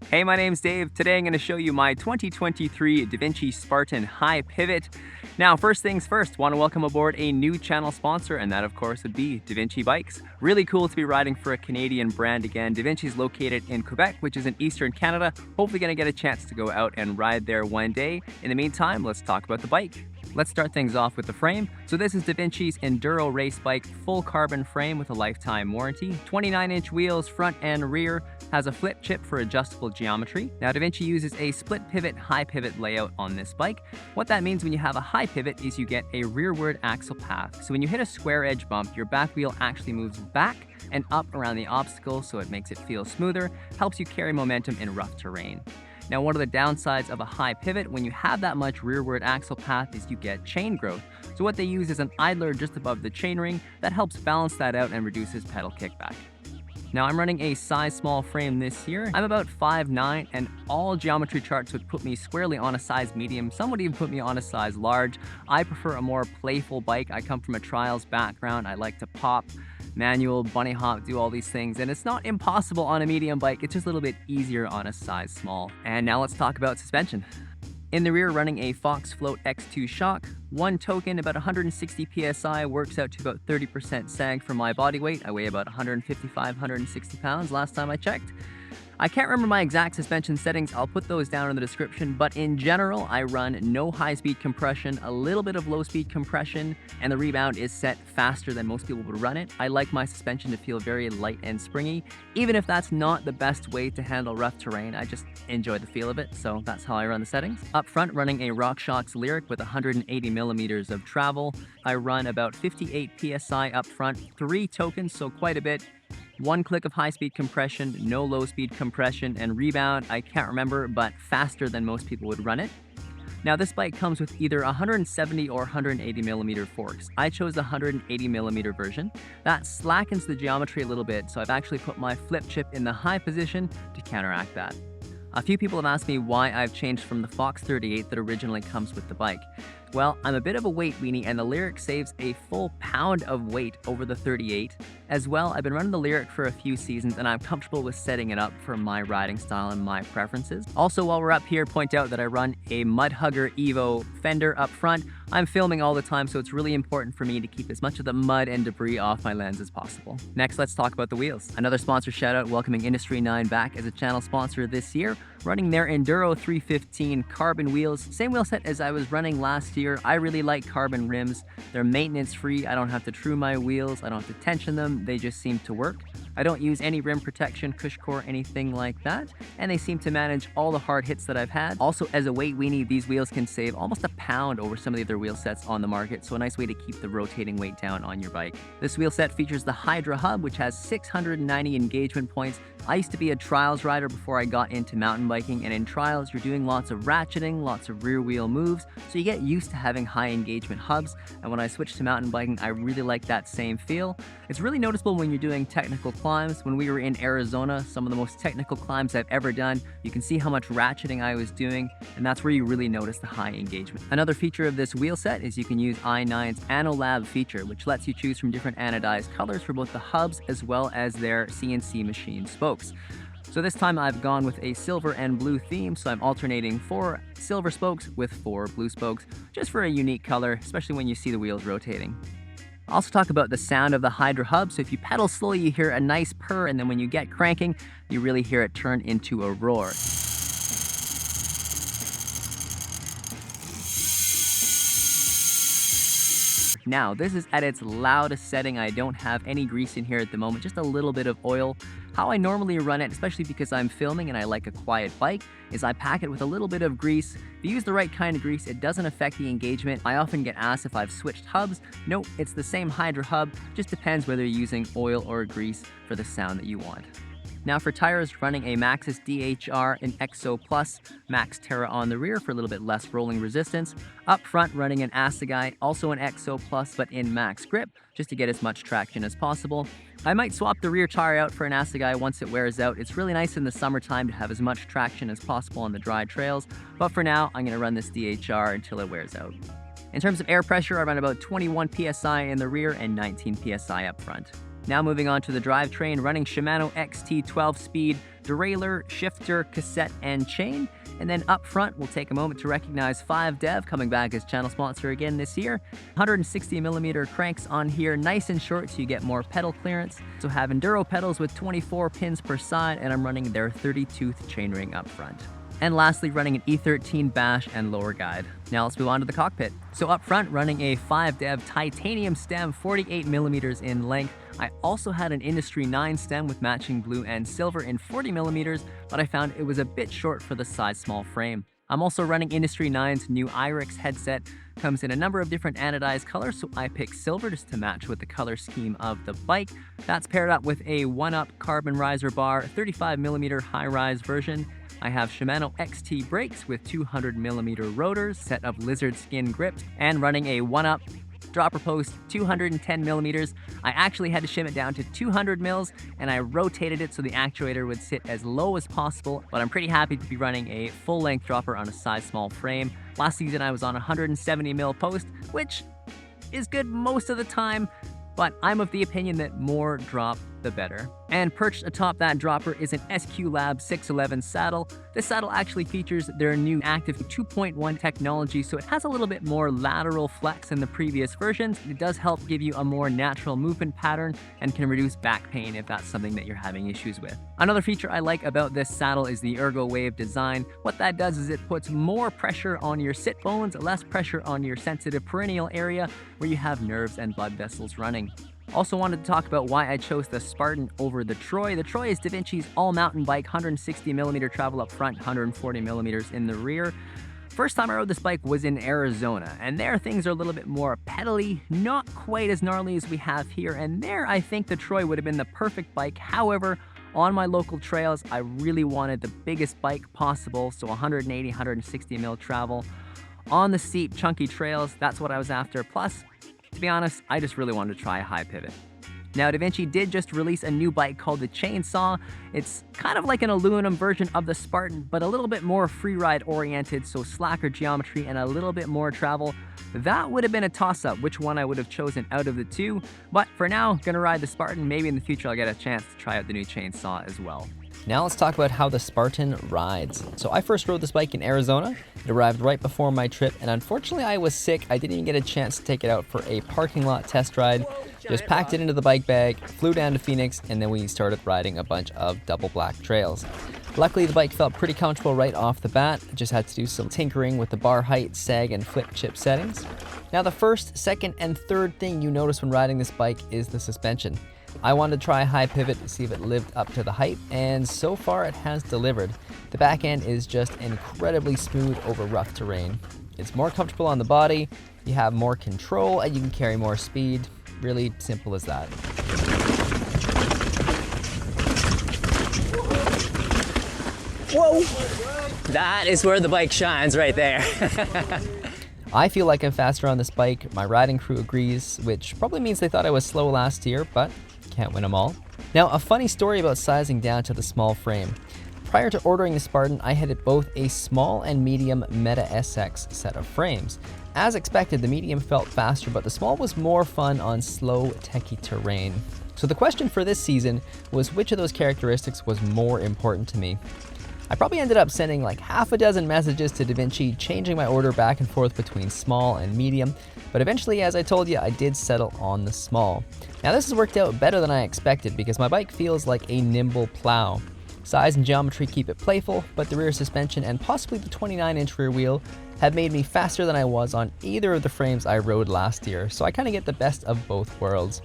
Hey, my name's Dave. Today I'm going to show you my 2023 DaVinci Spartan High Pivot. Now, first things first, want to welcome aboard a new channel sponsor, and that of course would be DaVinci Bikes. Really cool to be riding for a Canadian brand again. DaVinci is located in Quebec, which is in Eastern Canada. Hopefully going to get a chance to go out and ride there one day. In the meantime, let's talk about the bike. Let's start things off with the frame. So this is DaVinci's Enduro race bike, full carbon frame with a lifetime warranty. 29-inch wheels front and rear, has a flip chip for adjustable geometry. Now DaVinci uses a split pivot, high pivot layout on this bike. What that means when you have a high pivot is you get a rearward axle path. So when you hit a square edge bump, your back wheel actually moves back and up around the obstacle, so it makes it feel smoother, helps you carry momentum in rough terrain. Now, one of the downsides of a high pivot when you have that much rearward axle path is you get chain growth. So what they use is an idler just above the chainring that helps balance that out and reduces pedal kickback. Now, I'm running a size small frame this year. I'm about 5'9", and all geometry charts would put me squarely on a size medium. Some would even put me on a size large. I prefer a more playful bike. I come from a trials background. I like to pop, manual, bunny hop, do all these things, and it's not impossible on a medium bike. It's just a little bit easier on a size small. And now let's talk about suspension. In the rear, running a Fox Float X2 shock. One token, about 160 psi, works out to about 30% sag for my body weight. I weigh about 155, 160 pounds last time I checked. I can't remember my exact suspension settings. I'll put those down in the description, but in general, I run no high-speed compression, a little bit of low-speed compression, and the rebound is set faster than most people would run it. I like my suspension to feel very light and springy, even if that's not the best way to handle rough terrain. I just enjoy the feel of it, so that's how I run the settings. Up front, running a RockShox Lyric with 180 millimeters of travel. I run about 58 psi up front, 3 tokens, so quite a bit. 1 click of high-speed compression, no low-speed compression, and rebound, I can't remember, but faster than most people would run it. Now, this bike comes with either 170 or 180 millimeter forks. I chose the 180 millimeter version. That slackens the geometry a little bit, so I've actually put my flip chip in the high position to counteract that. A few people have asked me why I've changed from the Fox 38 that originally comes with the bike. Well, I'm a bit of a weight weenie, and the Lyric saves a full pound of weight over the 38. As well, I've been running the Lyric for a few seasons, and I'm comfortable with setting it up for my riding style and my preferences. Also, while we're up here, point out that I run a Mudhugger Evo fender up front. I'm filming all the time, so it's really important for me to keep as much of the mud and debris off my lens as possible. Next, let's talk about the wheels. Another sponsor shout out, welcoming Industry 9 back as a channel sponsor this year, running their Enduro 315 carbon wheels. Same wheel set as I was running last year. I really like carbon rims. They're maintenance free. I don't have to true my wheels. I don't have to tension them. They just seem to work. I don't use any rim protection, cush core, anything like that, and they seem to manage all the hard hits that I've had. Also, as a weight weenie, these wheels can save almost a pound over some of the other wheel sets on the market, so a nice way to keep the rotating weight down on your bike. This wheel set features the Hydra hub, which has 690 engagement points. I used to be a trials rider before I got into mountain biking, and in trials, you're doing lots of ratcheting, lots of rear wheel moves, so you get used to having high engagement hubs, and when I switched to mountain biking, I really like that same feel. It's really noticeable when you're doing technical climbs. When we were in Arizona, some of the most technical climbs I've ever done, you can see how much ratcheting I was doing, and that's where you really notice the high engagement. Another feature of this wheel set is you can use i9's AnoLab feature, which lets you choose from different anodized colors for both the hubs as well as their CNC machine spokes. So this time I've gone with a silver and blue theme, so I'm alternating 4 silver spokes with 4 blue spokes, just for a unique color, especially when you see the wheels rotating. I'll also talk about the sound of the Hydra hub. So if you pedal slowly, you hear a nice purr, and then when you get cranking, you really hear it turn into a roar. Now, this is at its loudest setting. I don't have any grease in here at the moment, just a little bit of oil. How I normally run it, especially because I'm filming and I like a quiet bike, is I pack it with a little bit of grease. If you use the right kind of grease, it doesn't affect the engagement. I often get asked if I've switched hubs. Nope, it's the same Hydra hub, just depends whether you're using oil or grease for the sound that you want. Now for tires, running a Maxxis DHR in EXO Plus, Max Terra on the rear for a little bit less rolling resistance. Up front, running an Assegai, also an EXO Plus, but in max grip, just to get as much traction as possible. I might swap the rear tire out for an Assegai once it wears out. It's really nice in the summertime to have as much traction as possible on the dry trails, but for now, I'm gonna run this DHR until it wears out. In terms of air pressure, I run about 21 psi in the rear and 19 psi up front. Now moving on to the drivetrain, running Shimano XT 12-speed, derailleur, shifter, cassette, and chain. And then up front, we'll take a moment to recognize 5Dev coming back as channel sponsor again this year. 160mm cranks on here, nice and short so you get more pedal clearance. So have enduro pedals with 24 pins per side, and I'm running their 30-tooth chainring up front. And lastly, running an E13 bash and lower guide. Now let's move on to the cockpit. So up front, running a 5Dev titanium stem, 48mm in length. I also had an Industry 9 stem with matching blue and silver in 40mm, but I found it was a bit short for the size small frame. I'm also running Industry 9's new IRIX headset. Comes in a number of different anodized colors, so I picked silver just to match with the color scheme of the bike. That's paired up with a 1-up carbon riser bar, 35mm high-rise version. I have Shimano XT brakes with 200mm rotors, set of lizard skin grips, and running a 1-up dropper post, 210mm. I actually had to shim it down to 200 mils, and I rotated it so the actuator would sit as low as possible, but I'm pretty happy to be running a full-length dropper on a size small frame. Last season I was on a 170mm post, which is good most of the time, but I'm of the opinion that more drop, the better. And perched atop that dropper is an SQ Lab 611 saddle. This saddle actually features their new Active 2.1 technology, so it has a little bit more lateral flex than the previous versions. It does help give you a more natural movement pattern and can reduce back pain if that's something that you're having issues with. Another feature I like about this saddle is the Ergo Wave design. What that does is it puts more pressure on your sit bones, less pressure on your sensitive perineal area where you have nerves and blood vessels running. Also wanted to talk about why I chose the Spartan over the Troy. The Troy is DaVinci's all-mountain bike, 160mm travel up front, 140mm in the rear. First time I rode this bike was in Arizona, and there things are a little bit more pedally, not quite as gnarly as we have here, and there I think the Troy would have been the perfect bike. However, on my local trails, I really wanted the biggest bike possible, so 180, 160mm travel. On the steep, chunky trails, that's what I was after. Plus, to be honest, I just really wanted to try a high pivot. Now, DaVinci did just release a new bike called the Chainsaw. It's kind of like an aluminum version of the Spartan, but a little bit more freeride oriented, so slacker geometry and a little bit more travel. That would have been a toss-up, which one I would have chosen out of the two. But for now, gonna ride the Spartan. Maybe in the future I'll get a chance to try out the new Chainsaw as well. Now let's talk about how the Spartan rides. So I first rode this bike in Arizona. It arrived right before my trip, and unfortunately I was sick. I didn't even get a chance to take it out for a parking lot test ride. Just packed it into the bike bag, flew down to Phoenix, and then we started riding a bunch of double black trails. Luckily the bike felt pretty comfortable right off the bat. I just had to do some tinkering with the bar height, sag, and flip chip settings. Now the first, second, and third thing you notice when riding this bike is the suspension. I wanted to try a high pivot to see if it lived up to the hype, and so far it has delivered. The back end is just incredibly smooth over rough terrain. It's more comfortable on the body, you have more control, and you can carry more speed. Really simple as that. Whoa! That is where the bike shines right there. I feel like I'm faster on this bike. My riding crew agrees, which probably means they thought I was slow last year, but can't win them all. Now, a funny story about sizing down to the small frame. Prior to ordering the Spartan, I had both a small and medium Meta SX set of frames. As expected, the medium felt faster, but the small was more fun on slow, techie terrain. So the question for this season was which of those characteristics was more important to me. I probably ended up sending like half a dozen messages to DaVinci, changing my order back and forth between small and medium, but eventually, as I told you, I did settle on the small. Now this has worked out better than I expected because my bike feels like a nimble plow. Size and geometry keep it playful, but the rear suspension and possibly the 29-inch rear wheel have made me faster than I was on either of the frames I rode last year, so I kind of get the best of both worlds.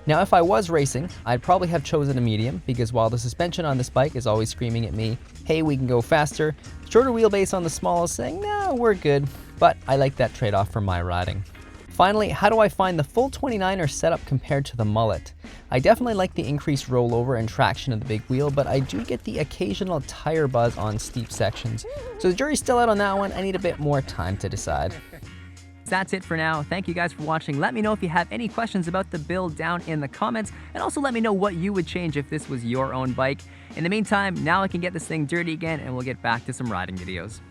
Now, if I was racing, I'd probably have chosen a medium because while the suspension on this bike is always screaming at me, hey, we can go faster, shorter wheelbase on the small is saying, no, we're good, but I like that trade-off for my riding. Finally, how do I find the full 29er setup compared to the mullet? I definitely like the increased rollover and traction of the big wheel, but I do get the occasional tire buzz on steep sections. So the jury's still out on that one. I need a bit more time to decide. That's it for now. Thank you guys for watching. Let me know if you have any questions about the build down in the comments, and also let me know what you would change if this was your own bike. In the meantime, now I can get this thing dirty again and we'll get back to some riding videos.